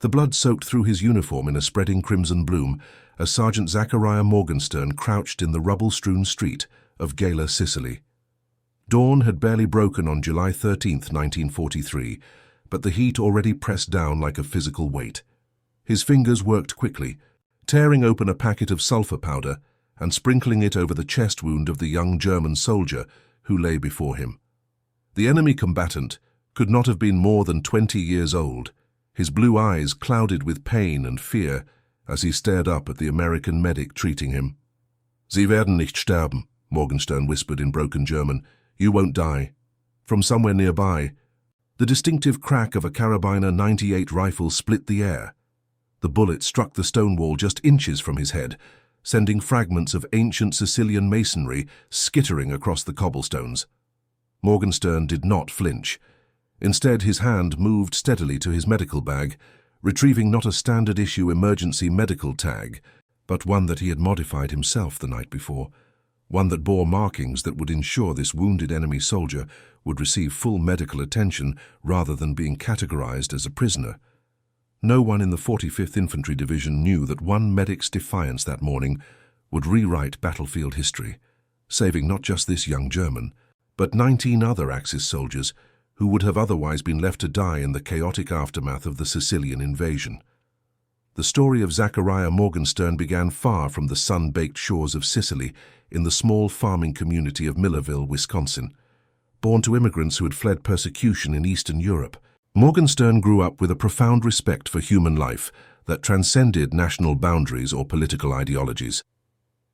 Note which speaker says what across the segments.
Speaker 1: The blood soaked through his uniform in a spreading crimson bloom as Sergeant Zachariah Morgenstern crouched in the rubble-strewn street of Gela, Sicily. Dawn had barely broken on July 13, 1943, but the heat already pressed down like a physical weight. His fingers worked quickly, tearing open a packet of sulfur powder and sprinkling it over the chest wound of the young German soldier who lay before him. The enemy combatant could not have been more than 20 years old, his blue eyes clouded with pain and fear as he stared up at the American medic treating him. "Sie werden nicht sterben," Morgenstern whispered in broken German. "You won't die." From somewhere nearby, the distinctive crack of a Carabiner 98 rifle split the air. The bullet struck the stone wall just inches from his head, sending fragments of ancient Sicilian masonry skittering across the cobblestones. Morgenstern did not flinch. Instead, his hand moved steadily to his medical bag, retrieving not a standard-issue emergency medical tag, but one that he had modified himself the night before, one that bore markings that would ensure this wounded enemy soldier would receive full medical attention rather than being categorized as a prisoner. No one in the 45th Infantry Division knew that one medic's defiance that morning would rewrite battlefield history, saving not just this young German, but 19 other Axis soldiers who would have otherwise been left to die in the chaotic aftermath of the Sicilian invasion. The story of Zachariah Morgenstern began far from the sun-baked shores of Sicily in the small farming community of Millerville, Wisconsin. Born to immigrants who had fled persecution in Eastern Europe, Morgenstern grew up with a profound respect for human life that transcended national boundaries or political ideologies.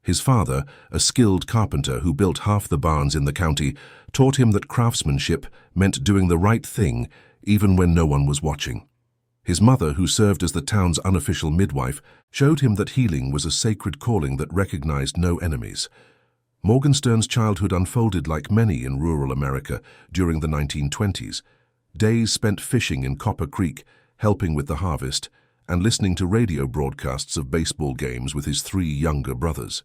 Speaker 1: His father, a skilled carpenter who built half the barns in the county, taught him that craftsmanship meant doing the right thing even when no one was watching. His mother, who served as the town's unofficial midwife, showed him that healing was a sacred calling that recognized no enemies. Morgenstern's childhood unfolded like many in rural America during the 1920s. Days spent fishing in Copper Creek, helping with the harvest, and listening to radio broadcasts of baseball games with his 3 younger brothers.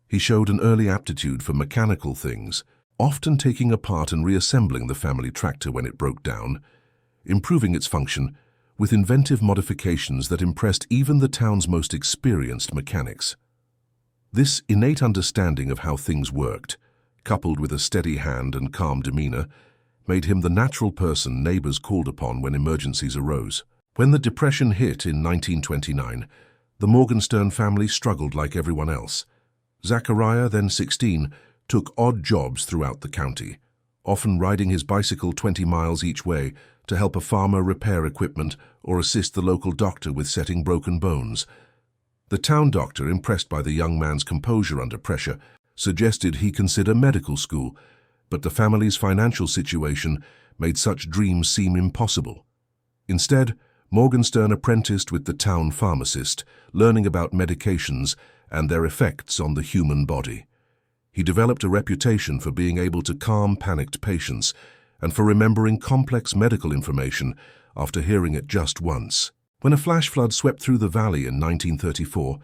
Speaker 1: He showed an early aptitude for mechanical things, often taking apart and reassembling the family tractor when it broke down, improving its function with inventive modifications that impressed even the town's most experienced mechanics. This innate understanding of how things worked, coupled with a steady hand and calm demeanor, made him the natural person neighbors called upon when emergencies arose. When the Depression hit in 1929, the Morgenstern family struggled like everyone else. Zachariah, then 16, took odd jobs throughout the county, often riding his bicycle 20 miles each way to help a farmer repair equipment or assist the local doctor with setting broken bones. The town doctor, impressed by the young man's composure under pressure, suggested he consider medical school, but the family's financial situation made such dreams seem impossible. Instead, Morgenstern apprenticed with the town pharmacist, learning about medications and their effects on the human body. He developed a reputation for being able to calm panicked patients and for remembering complex medical information after hearing it just once. When a flash flood swept through the valley in 1934,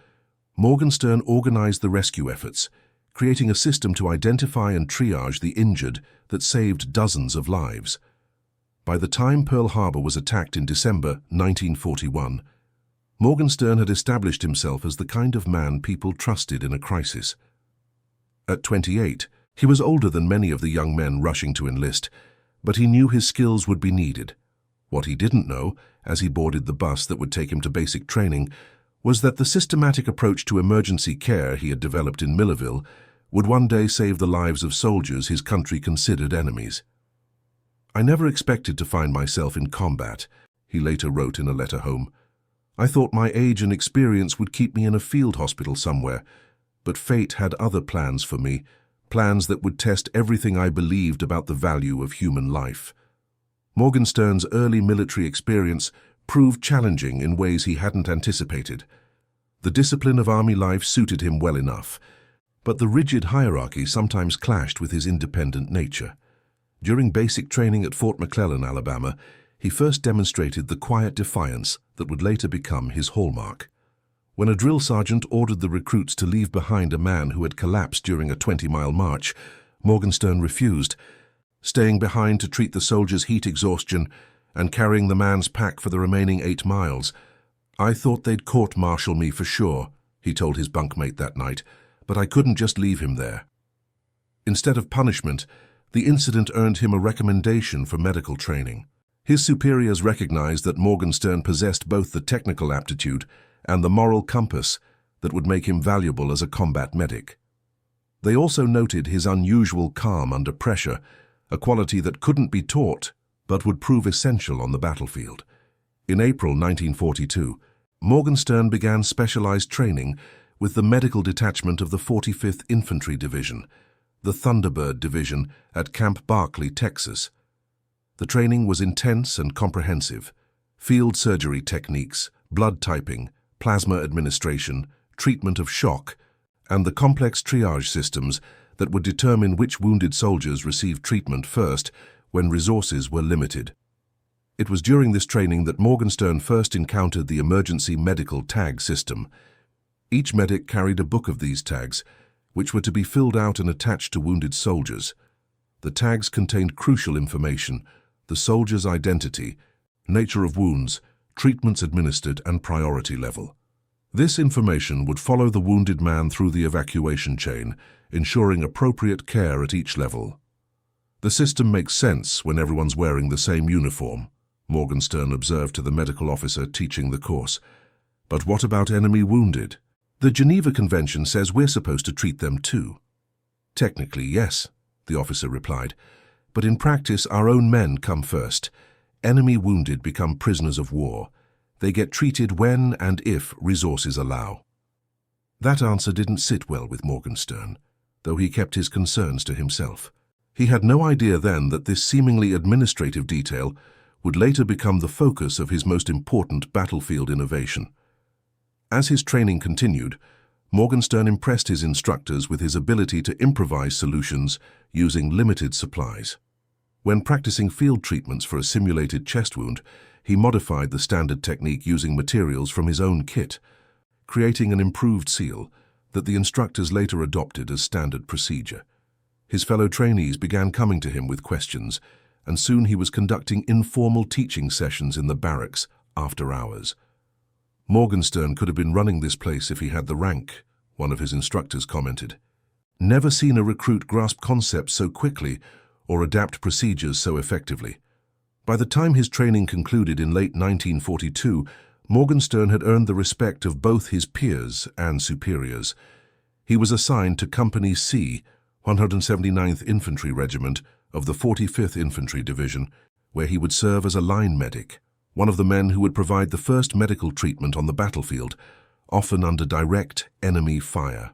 Speaker 1: Morgenstern organized the rescue efforts, creating a system to identify and triage the injured that saved dozens of lives. By the time Pearl Harbor was attacked in December 1941, Morgenstern had established himself as the kind of man people trusted in a crisis. At 28, he was older than many of the young men rushing to enlist, but he knew his skills would be needed. What he didn't know, as he boarded the bus that would take him to basic training, was that the systematic approach to emergency care he had developed in Millerville would one day save the lives of soldiers his country considered enemies. "I never expected to find myself in combat," he later wrote in a letter home. "I thought my age and experience would keep me in a field hospital somewhere, but fate had other plans for me, plans that would test everything I believed about the value of human life." Morgenstern's early military experience proved challenging in ways he hadn't anticipated. The discipline of army life suited him well enough, but the rigid hierarchy sometimes clashed with his independent nature. During basic training at Fort McClellan, Alabama, he first demonstrated the quiet defiance that would later become his hallmark. When a drill sergeant ordered the recruits to leave behind a man who had collapsed during a 20-mile march, Morgenstern refused, staying behind to treat the soldier's heat exhaustion and carrying the man's pack for the remaining 8 miles. "I thought they'd court-martial me for sure," he told his bunkmate that night, "but I couldn't just leave him there." Instead of punishment, the incident earned him a recommendation for medical training. His superiors recognized that Morgenstern possessed both the technical aptitude and the moral compass that would make him valuable as a combat medic. They also noted his unusual calm under pressure, a quality that couldn't be taught but would prove essential on the battlefield. In April 1942, Morgenstern began specialized training with the medical detachment of the 45th Infantry Division, the Thunderbird Division at Camp Barkley, Texas. The training was intense and comprehensive. Field surgery techniques, blood typing, plasma administration, treatment of shock, and the complex triage systems that would determine which wounded soldiers received treatment first when resources were limited. It was during this training that Morgenstern first encountered the emergency medical tag system. Each medic carried a book of these tags, which were to be filled out and attached to wounded soldiers. The tags contained crucial information: the soldier's identity, nature of wounds, treatments administered, and priority level. This information would follow the wounded man through the evacuation chain, ensuring appropriate care at each level. "The system makes sense when everyone's wearing the same uniform," Morgenstern observed to the medical officer teaching the course. "But what about enemy wounded? The Geneva Convention says we're supposed to treat them too." "Technically, yes," the officer replied, "but in practice our own men come first. Enemy wounded become prisoners of war. They get treated when and if resources allow." That answer didn't sit well with Morgenstern, though he kept his concerns to himself. He had no idea then that this seemingly administrative detail would later become the focus of his most important battlefield innovation. As his training continued, Morgenstern impressed his instructors with his ability to improvise solutions using limited supplies. When practicing field treatments for a simulated chest wound, he modified the standard technique using materials from his own kit, creating an improved seal that the instructors later adopted as standard procedure. His fellow trainees began coming to him with questions, and soon he was conducting informal teaching sessions in the barracks after hours. "Morgenstern could have been running this place if he had the rank," one of his instructors commented. "Never seen a recruit grasp concepts so quickly or adapt procedures so effectively." By the time his training concluded in late 1942, Morgenstern had earned the respect of both his peers and superiors. He was assigned to Company C, 179th Infantry Regiment of the 45th Infantry Division, where he would serve as a line medic, one of the men who would provide the first medical treatment on the battlefield, often under direct enemy fire.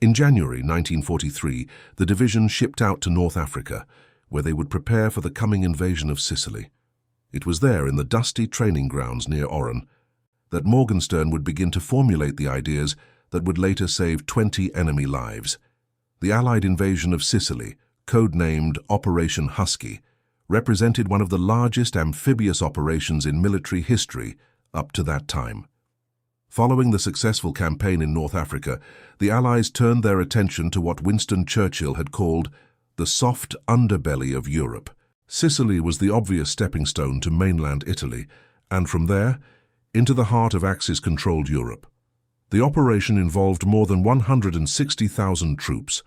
Speaker 1: In January 1943, the division shipped out to North Africa, where they would prepare for the coming invasion of Sicily. It was there, in the dusty training grounds near Oran, that Morgenstern would begin to formulate the ideas that would later save 20 enemy lives. The Allied invasion of Sicily, codenamed Operation Husky, represented one of the largest amphibious operations in military history up to that time. Following the successful campaign in North Africa, the Allies turned their attention to what Winston Churchill had called the soft underbelly of Europe. Sicily was the obvious stepping stone to mainland Italy, and from there, into the heart of Axis-controlled Europe. The operation involved more than 160,000 troops,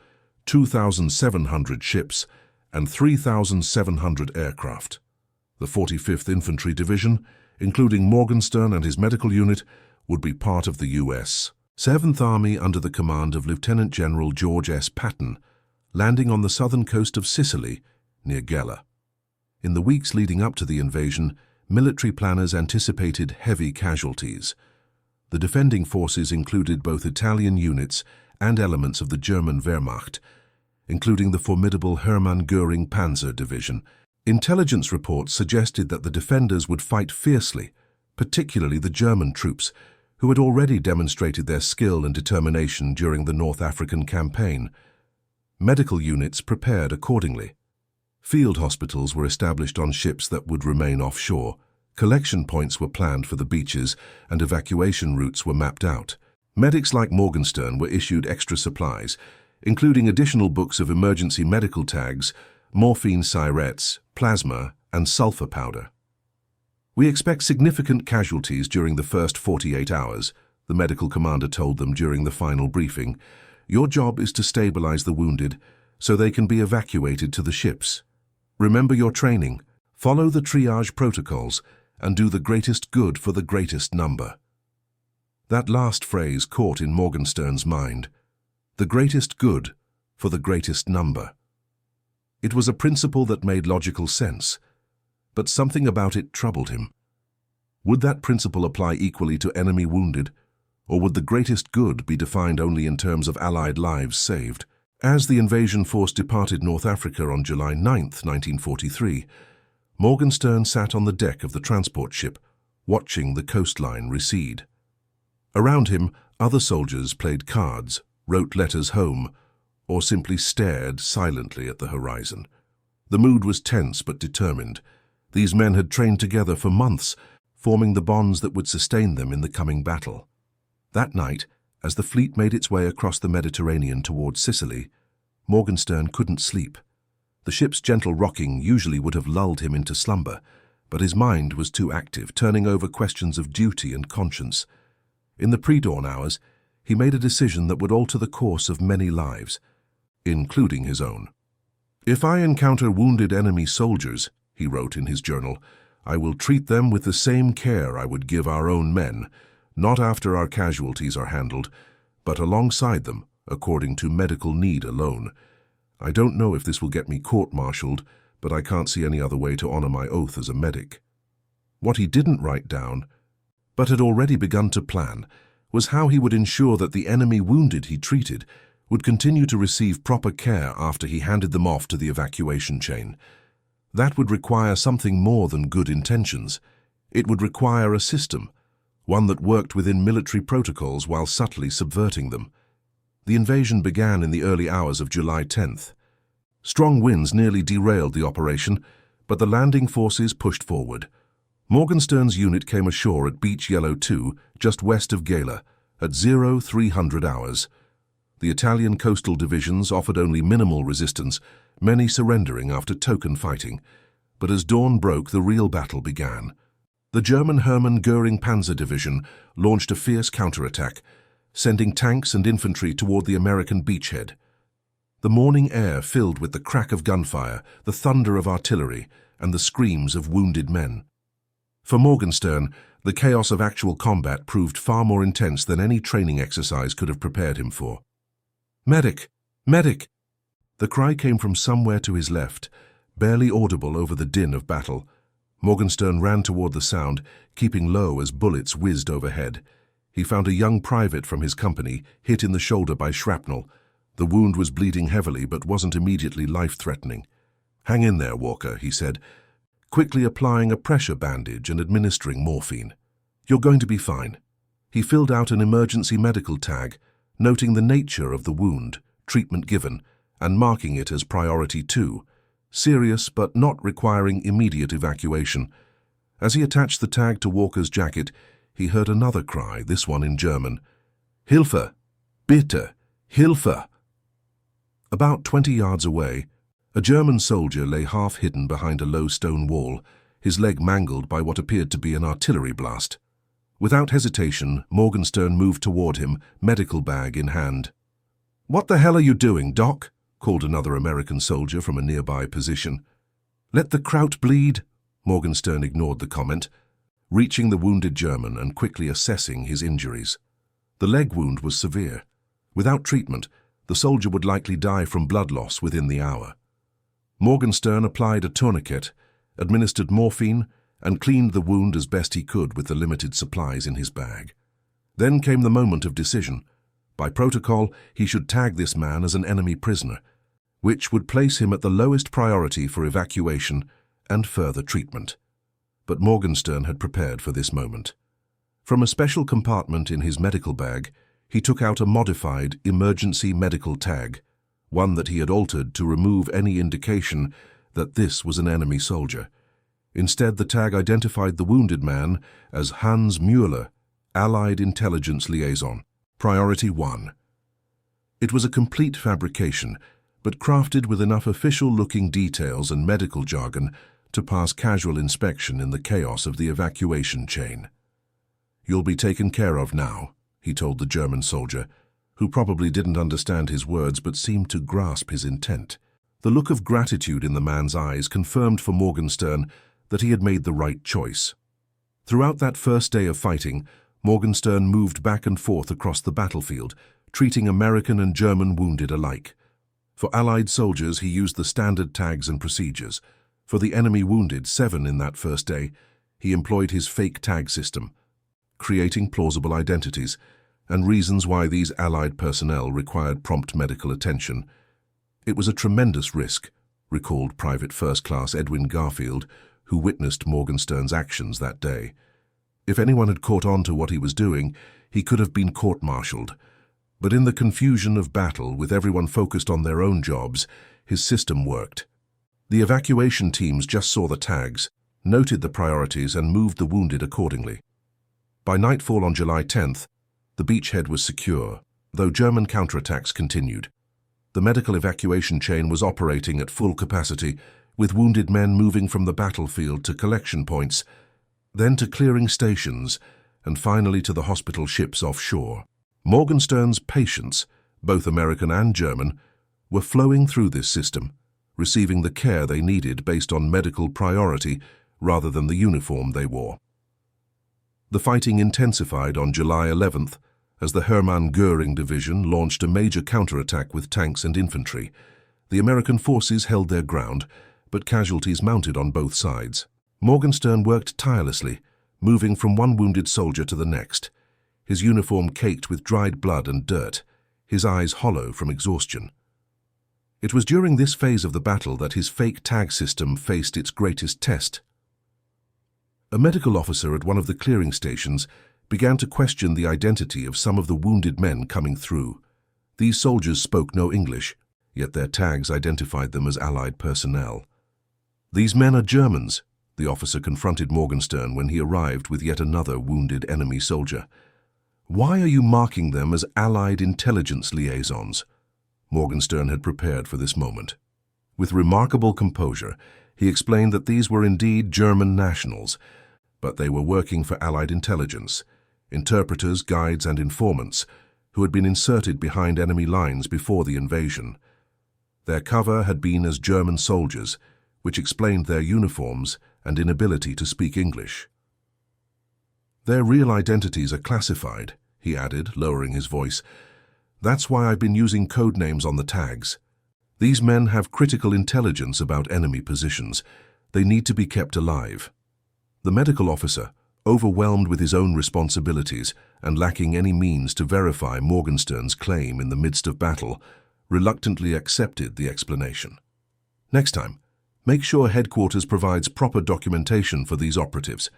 Speaker 1: 2,700 ships, and 3,700 aircraft. The 45th Infantry Division, including Morgenstern and his medical unit, would be part of the U.S. 7th Army under the command of Lieutenant General George S. Patton, landing on the southern coast of Sicily, near Gela. In the weeks leading up to the invasion, military planners anticipated heavy casualties. The defending forces included both Italian units and elements of the German Wehrmacht, including the formidable Hermann Göring Panzer Division. Intelligence reports suggested that the defenders would fight fiercely, particularly the German troops, who had already demonstrated their skill and determination during the North African campaign. Medical units prepared accordingly. Field hospitals were established on ships that would remain offshore. Collection points were planned for the beaches, and evacuation routes were mapped out. Medics like Morgenstern were issued extra supplies, including additional books of emergency medical tags, morphine syrettes, plasma, and sulfur powder. "We expect significant casualties during the first 48 hours, the medical commander told them during the final briefing. "Your job is to stabilize the wounded so they can be evacuated to the ships. Remember your training, follow the triage protocols, and do the greatest good for the greatest number." That last phrase caught in Morgenstern's mind. The greatest good for the greatest number. It was a principle that made logical sense, but something about it troubled him. Would that principle apply equally to enemy wounded, or would the greatest good be defined only in terms of Allied lives saved? As the invasion force departed North Africa on July 9, 1943, Morgenstern sat on the deck of the transport ship, watching the coastline recede. Around him, other soldiers played cards, wrote letters home, or simply stared silently at the horizon. The mood was tense but determined. These men had trained together for months, forming the bonds that would sustain them in the coming battle. That night, as the fleet made its way across the Mediterranean towards Sicily, Morgenstern couldn't sleep. The ship's gentle rocking usually would have lulled him into slumber, but his mind was too active, turning over questions of duty and conscience. In the pre-dawn hours, he made a decision that would alter the course of many lives, including his own. "If I encounter wounded enemy soldiers," he wrote in his journal, "I will treat them with the same care I would give our own men, not after our casualties are handled, but alongside them, according to medical need alone. I don't know if this will get me court-martialed, but I can't see any other way to honor my oath as a medic." What he didn't write down, but had already begun to plan, was how he would ensure that the enemy wounded he treated would continue to receive proper care after he handed them off to the evacuation chain. That would require something more than good intentions. It would require a system, one that worked within military protocols while subtly subverting them. The invasion began in the early hours of July 10th. Strong winds nearly derailed the operation, but the landing forces pushed forward. Morgenstern's unit came ashore at Beach Yellow 2, just west of Gela, at 0300 hours. The Italian coastal divisions offered only minimal resistance, many surrendering after token fighting. But as dawn broke, the real battle began. The German Hermann Göring Panzer Division launched a fierce counterattack, sending tanks and infantry toward the American beachhead. The morning air filled with the crack of gunfire, the thunder of artillery, and the screams of wounded men. For Morgenstern, the chaos of actual combat proved far more intense than any training exercise could have prepared him for. "Medic! Medic!" The cry came from somewhere to his left, barely audible over the din of battle. Morgenstern ran toward the sound, keeping low as bullets whizzed overhead. He found a young private from his company, hit in the shoulder by shrapnel. The wound was bleeding heavily but wasn't immediately life-threatening. "Hang in there, Walker," he said, quickly applying a pressure bandage and administering morphine. "You're going to be fine." He filled out an emergency medical tag, noting the nature of the wound, treatment given, and marking it as priority 2, serious but not requiring immediate evacuation. As he attached the tag to Walker's jacket, he heard another cry, this one in German. "Hilfe! Bitte! Hilfe!" About 20 yards away, a German soldier lay half-hidden behind a low stone wall, his leg mangled by what appeared to be an artillery blast. Without hesitation, Morgenstern moved toward him, medical bag in hand. "What the hell are you doing, Doc?" called another American soldier from a nearby position. "Let the Kraut bleed." Morgenstern ignored the comment, reaching the wounded German and quickly assessing his injuries. The leg wound was severe. Without treatment, the soldier would likely die from blood loss within the hour. Morgenstern applied a tourniquet, administered morphine, and cleaned the wound as best he could with the limited supplies in his bag. Then came the moment of decision. By protocol, he should tag this man as an enemy prisoner, which would place him at the lowest priority for evacuation and further treatment. But Morgenstern had prepared for this moment. From a special compartment in his medical bag, he took out a modified emergency medical tag, one that he had altered to remove any indication that this was an enemy soldier. Instead, the tag identified the wounded man as Hans Müller, Allied Intelligence Liaison, Priority 1. It was a complete fabrication, but crafted with enough official-looking details and medical jargon to pass casual inspection in the chaos of the evacuation chain. "You'll be taken care of now," he told the German soldier, who probably didn't understand his words but seemed to grasp his intent. The look of gratitude in the man's eyes confirmed for Morgenstern that he had made the right choice. Throughout that first day of fighting, Morgenstern moved back and forth across the battlefield, treating American and German wounded alike. For Allied soldiers, he used the standard tags and procedures. For the enemy wounded, 7 in that first day, he employed his fake tag system, creating plausible identities and reasons why these Allied personnel required prompt medical attention. "It was a tremendous risk," recalled Private First Class Edwin Garfield, who witnessed Morgenstern's actions that day. "If anyone had caught on to what he was doing, he could have been court-martialed. But in the confusion of battle, with everyone focused on their own jobs, his system worked. The evacuation teams just saw the tags, noted the priorities, and moved the wounded accordingly. By nightfall on July 10th, the beachhead was secure, though German counterattacks continued. The medical evacuation chain was operating at full capacity, with wounded men moving from the battlefield to collection points, then to clearing stations, and finally to the hospital ships offshore. Morgenstern's patients, both American and German, were flowing through this system, receiving the care they needed based on medical priority rather than the uniform they wore. The fighting intensified on July 11th as the Hermann Göring Division launched a major counterattack with tanks and infantry. The American forces held their ground, but casualties mounted on both sides. Morgenstern worked tirelessly, moving from one wounded soldier to the next, his uniform caked with dried blood and dirt, his eyes hollow from exhaustion. It was during this phase of the battle that his fake tag system faced its greatest test. A medical officer at one of the clearing stations began to question the identity of some of the wounded men coming through. These soldiers spoke no English, yet their tags identified them as Allied personnel. "These men are Germans," the officer confronted Morgenstern when he arrived with yet another wounded enemy soldier. "Why are you marking them as Allied intelligence liaisons?" Morgenstern had prepared for this moment. With remarkable composure, he explained that these were indeed German nationals, but they were working for Allied intelligence, interpreters, guides, and informants who had been inserted behind enemy lines before the invasion. Their cover had been as German soldiers, which explained their uniforms and inability to speak English. "Their real identities are classified," he added, lowering his voice. "That's why I've been using code names on the tags. These men have critical intelligence about enemy positions. They need to be kept alive." The medical officer, overwhelmed with his own responsibilities and lacking any means to verify Morgenstern's claim in the midst of battle, reluctantly accepted the explanation. "Next time, make sure headquarters provides proper documentation for these operatives,"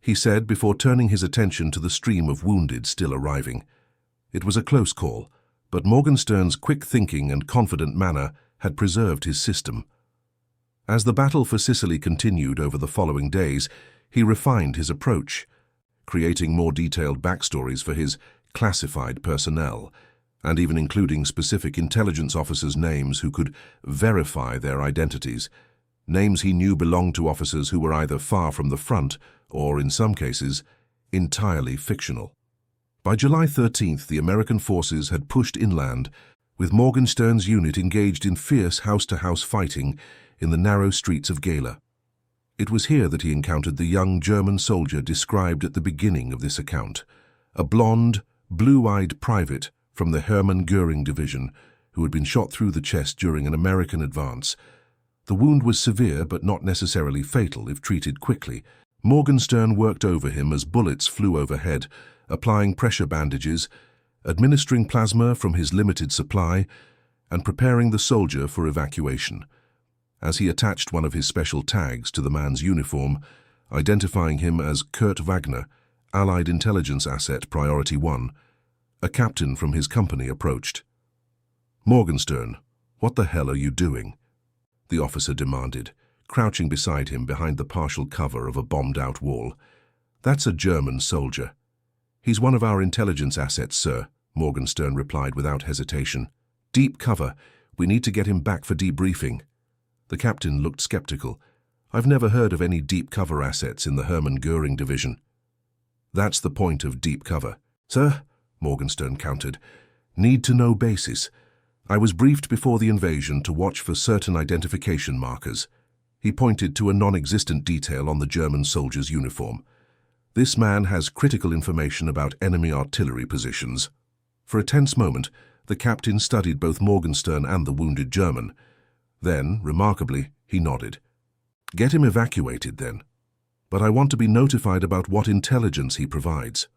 Speaker 1: he said before turning his attention to the stream of wounded still arriving. It was a close call, but Morgenstern's quick thinking and confident manner had preserved his system. As the battle for Sicily continued over the following days, he refined his approach, creating more detailed backstories for his classified personnel, and even including specific intelligence officers' names who could verify their identities, names he knew belonged to officers who were either far from the front or, in some cases, entirely fictional. By July 13th, the American forces had pushed inland, with Morgenstern's unit engaged in fierce house-to-house fighting in the narrow streets of Gela. It was here that he encountered the young German soldier described at the beginning of this account, a blonde, blue-eyed private from the Hermann Göring Division who had been shot through the chest during an American advance. The wound was severe but not necessarily fatal if treated quickly. Morgenstern worked over him as bullets flew overhead, applying pressure bandages, administering plasma from his limited supply, and preparing the soldier for evacuation. As he attached one of his special tags to the man's uniform, identifying him as Kurt Wagner, Allied Intelligence Asset Priority 1, a captain from his company approached. "Morgenstern, what the hell are you doing?" the officer demanded, crouching beside him behind the partial cover of a bombed-out wall. "That's a German soldier." "He's one of our intelligence assets, sir," Morgenstern replied without hesitation. "Deep cover. We need to get him back for debriefing." The captain looked skeptical. I've never heard of any deep cover assets in the Hermann Göring division. That's the point of deep cover. Sir, Morgenstern countered, need to know basis. I was briefed before the invasion to watch for certain identification markers. He pointed to a non-existent detail on the German soldier's uniform. This man has critical information about enemy artillery positions. For a tense moment, the captain studied both Morgenstern and the wounded German. Then, remarkably, he nodded. Get him evacuated, then. But I want to be notified about what intelligence he provides.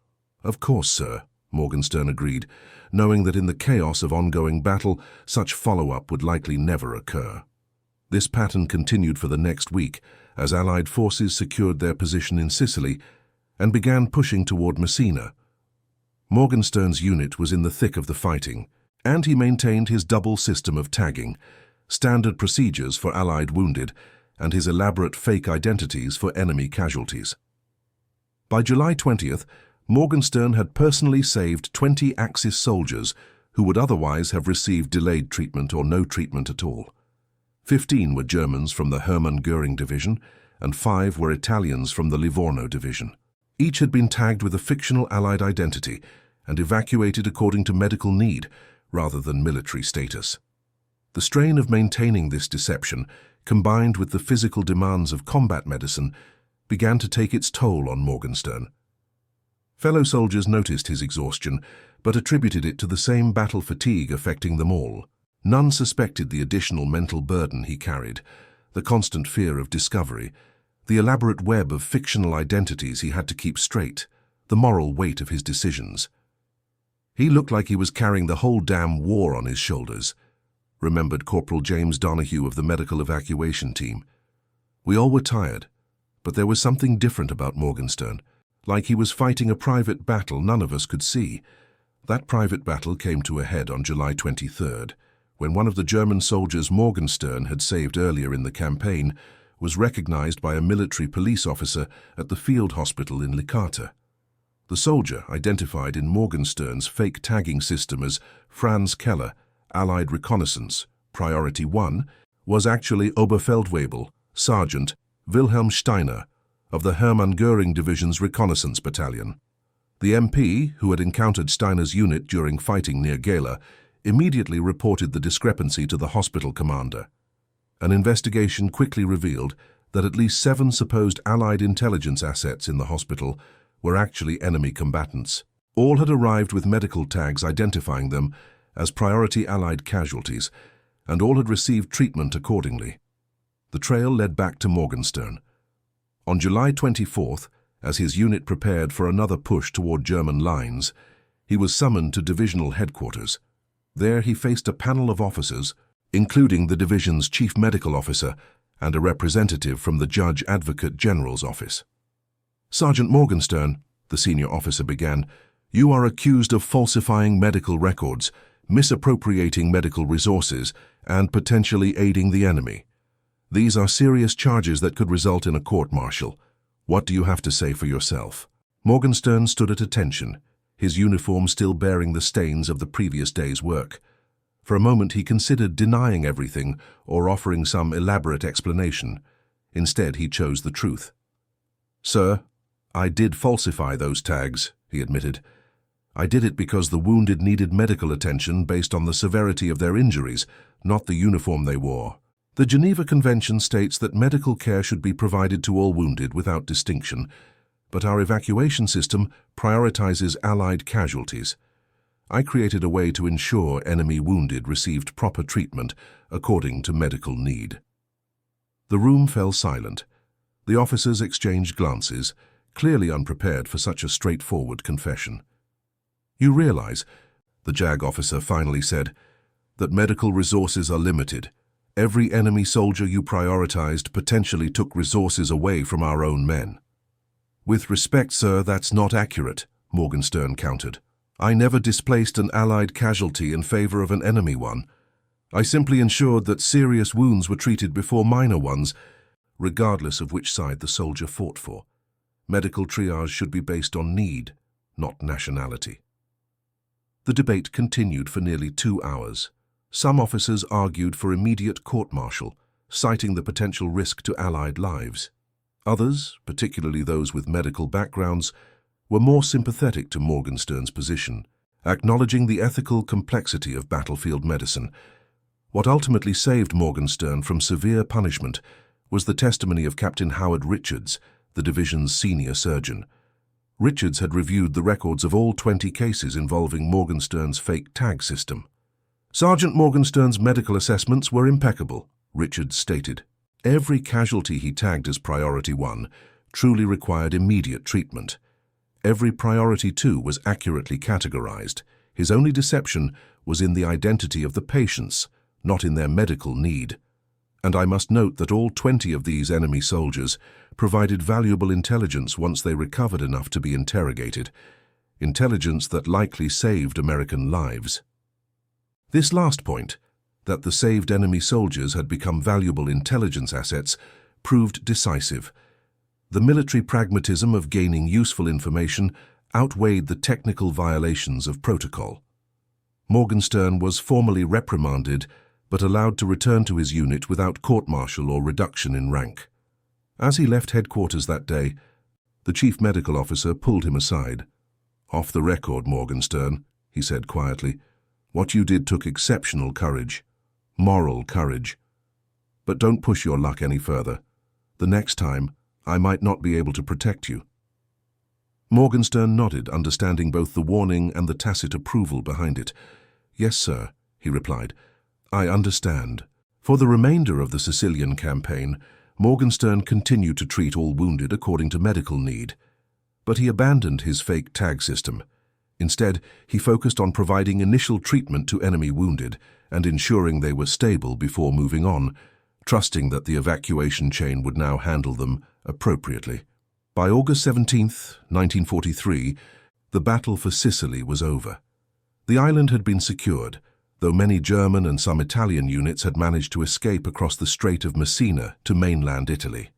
Speaker 1: Of course, sir, Morgenstern agreed, knowing that in the chaos of ongoing battle, such follow-up would likely never occur. This pattern continued for the next week as Allied forces secured their position in Sicily and began pushing toward Messina. Morgenstern's unit was in the thick of the fighting, and he maintained his double system of tagging, standard procedures for Allied wounded, and his elaborate fake identities for enemy casualties. By July 20th, Morgenstern had personally saved 20 Axis soldiers who would otherwise have received delayed treatment or no treatment at all. 15 were Germans from the Hermann Göring division, and 5 were Italians from the Livorno division. Each had been tagged with a fictional Allied identity and evacuated according to medical need rather than military status. The strain of maintaining this deception, combined with the physical demands of combat medicine, began to take its toll on Morgenstern. Fellow soldiers noticed his exhaustion, but attributed it to the same battle fatigue affecting them all. None suspected the additional mental burden he carried, the constant fear of discovery, the elaborate web of fictional identities he had to keep straight, the moral weight of his decisions. He looked like he was carrying the whole damn war on his shoulders, remembered Corporal James Donahue of the medical evacuation team. We all were tired, but there was something different about Morgenstern, like he was fighting a private battle none of us could see. That private battle came to a head on July 23rd, when one of the German soldiers Morgenstern had saved earlier in the campaign was recognized by a military police officer at the field hospital in Licata. The soldier, identified in Morgenstern's fake tagging system as Franz Keller, Allied Reconnaissance, Priority 1, was actually Oberfeldwebel, Sergeant Wilhelm Steiner, of the Hermann Göring Division's Reconnaissance Battalion. The MP, who had encountered Steiner's unit during fighting near Gela, immediately reported the discrepancy to the hospital commander. An investigation quickly revealed that at least 7 supposed Allied intelligence assets in the hospital were actually enemy combatants. All had arrived with medical tags identifying them as priority Allied casualties, and all had received treatment accordingly. The trail led back to Morgenstern. On July 24th, as his unit prepared for another push toward German lines, he was summoned to divisional headquarters. There he faced a panel of officers, including the division's chief medical officer and a representative from the Judge Advocate General's office. Sergeant Morgenstern, the senior officer began, you are accused of falsifying medical records, misappropriating medical resources, and potentially aiding the enemy. These are serious charges that could result in a court-martial. What do you have to say for yourself? Morgenstern stood at attention, his uniform still bearing the stains of the previous day's work. For a moment he considered denying everything or offering some elaborate explanation. Instead, he chose the truth. Sir, I did falsify those tags, he admitted. I did it because the wounded needed medical attention based on the severity of their injuries, not the uniform they wore. The Geneva Convention states that medical care should be provided to all wounded without distinction, but our evacuation system prioritizes Allied casualties. I created a way to ensure enemy wounded received proper treatment according to medical need. The room fell silent. The officers exchanged glances, clearly unprepared for such a straightforward confession. You realize, the JAG officer finally said, that medical resources are limited. Every enemy soldier you prioritized potentially took resources away from our own men. With respect, sir, that's not accurate, Morgenstern countered. I never displaced an Allied casualty in favor of an enemy one. I simply ensured that serious wounds were treated before minor ones, regardless of which side the soldier fought for. Medical triage should be based on need, not nationality. The debate continued for nearly 2 hours. Some officers argued for immediate court-martial, citing the potential risk to Allied lives. Others, particularly those with medical backgrounds, were more sympathetic to Morgenstern's position, acknowledging the ethical complexity of battlefield medicine. What ultimately saved Morgenstern from severe punishment was the testimony of Captain Howard Richards, the division's senior surgeon. Richards had reviewed the records of all 20 cases involving Morgenstern's fake tag system. "Sergeant Morgenstern's medical assessments were impeccable," Richards stated. Every casualty he tagged as Priority 1 truly required immediate treatment. Every Priority 2 was accurately categorized. His only deception was in the identity of the patients, not in their medical need. And I must note that all 20 of these enemy soldiers provided valuable intelligence once they recovered enough to be interrogated, intelligence that likely saved American lives. This last point, that the saved enemy soldiers had become valuable intelligence assets, proved decisive. The military pragmatism of gaining useful information outweighed the technical violations of protocol. Morgenstern was formally reprimanded but allowed to return to his unit without court-martial or reduction in rank. As he left headquarters that day, the chief medical officer pulled him aside. "Off the record, Morgenstern," he said quietly. "What you did took exceptional courage, moral courage. But don't push your luck any further. The next time, I might not be able to protect you." Morgenstern nodded, understanding both the warning and the tacit approval behind it. "Yes, sir," he replied. "I understand." For the remainder of the Sicilian campaign, Morgenstern continued to treat all wounded according to medical need. But he abandoned his fake tag system. Instead, he focused on providing initial treatment to enemy wounded and ensuring they were stable before moving on, trusting that the evacuation chain would now handle them appropriately. By August 17, 1943, the battle for Sicily was over. The island had been secured, though many German and some Italian units had managed to escape across the Strait of Messina to mainland Italy.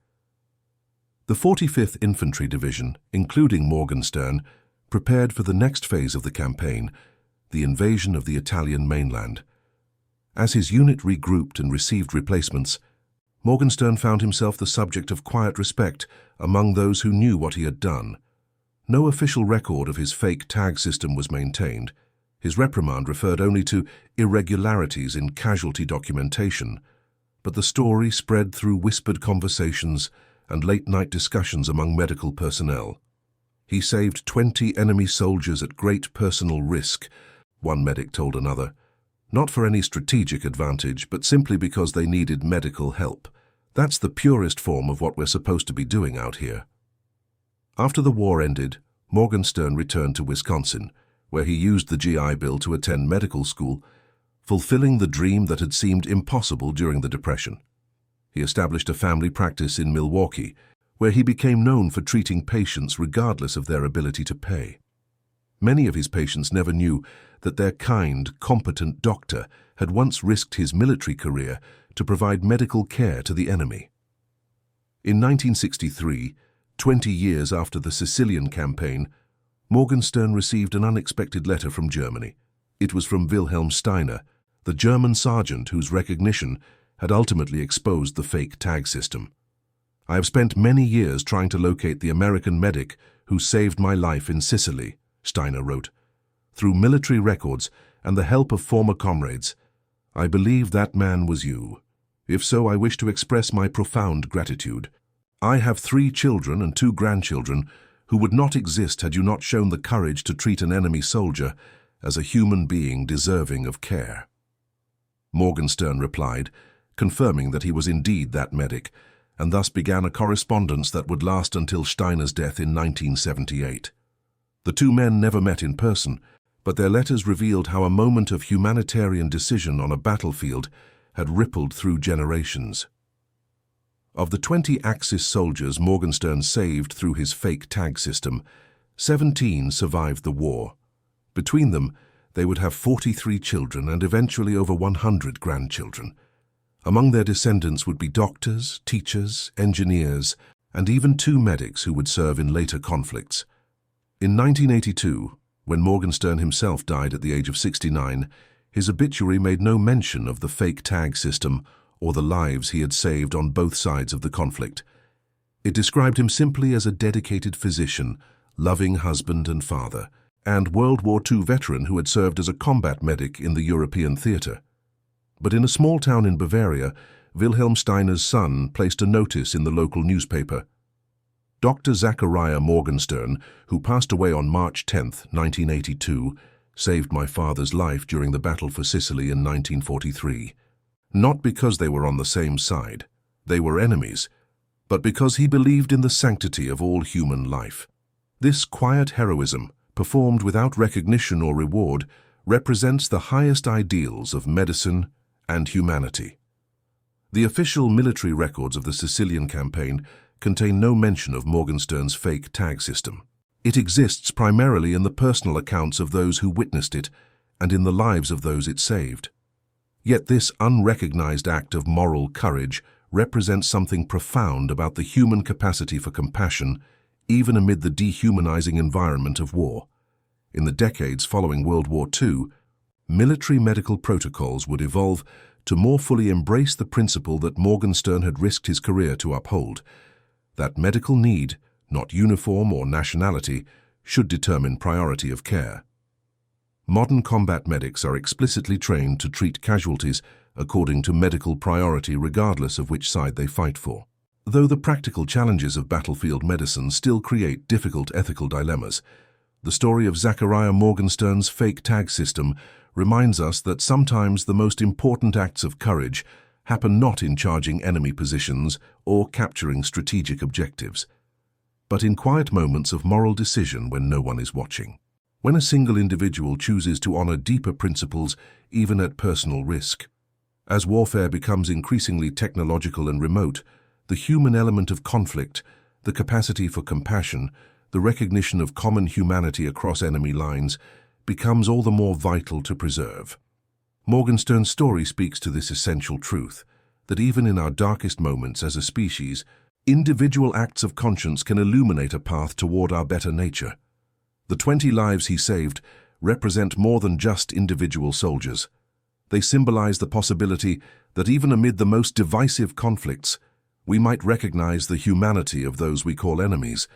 Speaker 1: The 45th Infantry Division, including Morgenstern, prepared for the next phase of the campaign, the invasion of the Italian mainland. As his unit regrouped and received replacements, Morgenstern found himself the subject of quiet respect among those who knew what he had done. No official record of his fake tag system was maintained. His reprimand referred only to irregularities in casualty documentation, but the story spread through whispered conversations and late-night discussions among medical personnel. "He saved 20 enemy soldiers at great personal risk," one medic told another. "Not for any strategic advantage, but simply because they needed medical help. That's the purest form of what we're supposed to be doing out here." After the war ended, Morgenstern returned to Wisconsin, where he used the GI Bill to attend medical school, fulfilling the dream that had seemed impossible during the Depression. He established a family practice in Milwaukee, where he became known for treating patients regardless of their ability to pay. Many of his patients never knew that their kind, competent doctor had once risked his military career to provide medical care to the enemy. In 1963, 20 years after the Sicilian campaign, Morgenstern received an unexpected letter from Germany. It was from Wilhelm Steiner, the German sergeant whose recognition had ultimately exposed the fake tag system. "I have spent many years trying to locate the American medic who saved my life in Sicily," Steiner wrote. "Through military records and the help of former comrades, I believe that man was you. If so, I wish to express my profound gratitude. I have 3 children and 2 grandchildren who would not exist had you not shown the courage to treat an enemy soldier as a human being deserving of care." Morgenstern replied, confirming that he was indeed that medic, and thus began a correspondence that would last until Steiner's death in 1978. The two men never met in person, but their letters revealed how a moment of humanitarian decision on a battlefield had rippled through generations. Of the 20 Axis soldiers Morgenstern saved through his fake tag system, 17 survived the war. Between them, they would have 43 children and eventually over 100 grandchildren. Among their descendants would be doctors, teachers, engineers, and even 2 medics who would serve in later conflicts. In 1982, when Morgenstern himself died at the age of 69, his obituary made no mention of the fake tag system or the lives he had saved on both sides of the conflict. It described him simply as a dedicated physician, loving husband and father, and World War II veteran who had served as a combat medic in the European theatre. But in a small town in Bavaria, Wilhelm Steiner's son placed a notice in the local newspaper. Dr. Zachariah Morgenstern, who passed away on March 10, 1982, saved my father's life during the battle for Sicily in 1943. Not because they were on the same side, they were enemies, but because he believed in the sanctity of all human life. This quiet heroism, performed without recognition or reward, represents the highest ideals of medicine and humanity. The official military records of the Sicilian campaign contain no mention of Morgenstern's fake tag system. It exists primarily in the personal accounts of those who witnessed it and in the lives of those it saved. Yet this unrecognized act of moral courage represents something profound about the human capacity for compassion, even amid the dehumanizing environment of war. In the decades following World War II, military medical protocols would evolve to more fully embrace the principle that Morgenstern had risked his career to uphold, that medical need, not uniform or nationality, should determine priority of care. Modern combat medics are explicitly trained to treat casualties according to medical priority regardless of which side they fight for. Though the practical challenges of battlefield medicine still create difficult ethical dilemmas, the story of Zachariah Morgenstern's fake tag system reminds us that sometimes the most important acts of courage happen not in charging enemy positions or capturing strategic objectives, but in quiet moments of moral decision when no one is watching. When a single individual chooses to honor deeper principles even at personal risk. As warfare becomes increasingly technological and remote, the human element of conflict, the capacity for compassion, the recognition of common humanity across enemy lines, becomes all the more vital to preserve. Morgenstern's story speaks to this essential truth, that even in our darkest moments as a species, individual acts of conscience can illuminate a path toward our better nature. The 20 lives he saved represent more than just individual soldiers. They symbolize the possibility that even amid the most divisive conflicts, we might recognize the humanity of those we call enemies.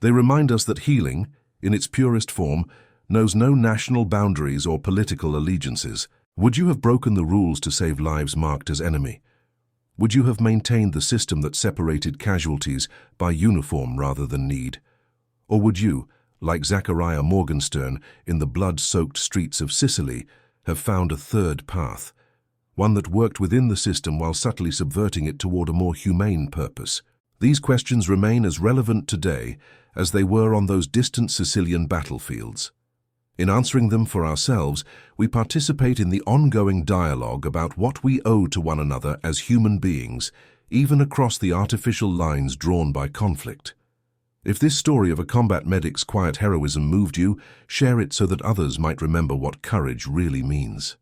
Speaker 1: They remind us that healing, in its purest form, knows no national boundaries or political allegiances. Would you have broken the rules to save lives marked as enemy? Would you have maintained the system that separated casualties by uniform rather than need? Or would you, like Zachariah Morgenstern in the blood-soaked streets of Sicily, have found a third path, one that worked within the system while subtly subverting it toward a more humane purpose? These questions remain as relevant today as they were on those distant Sicilian battlefields. In answering them for ourselves, we participate in the ongoing dialogue about what we owe to one another as human beings, even across the artificial lines drawn by conflict. If this story of a combat medic's quiet heroism moved you, share it so that others might remember what courage really means.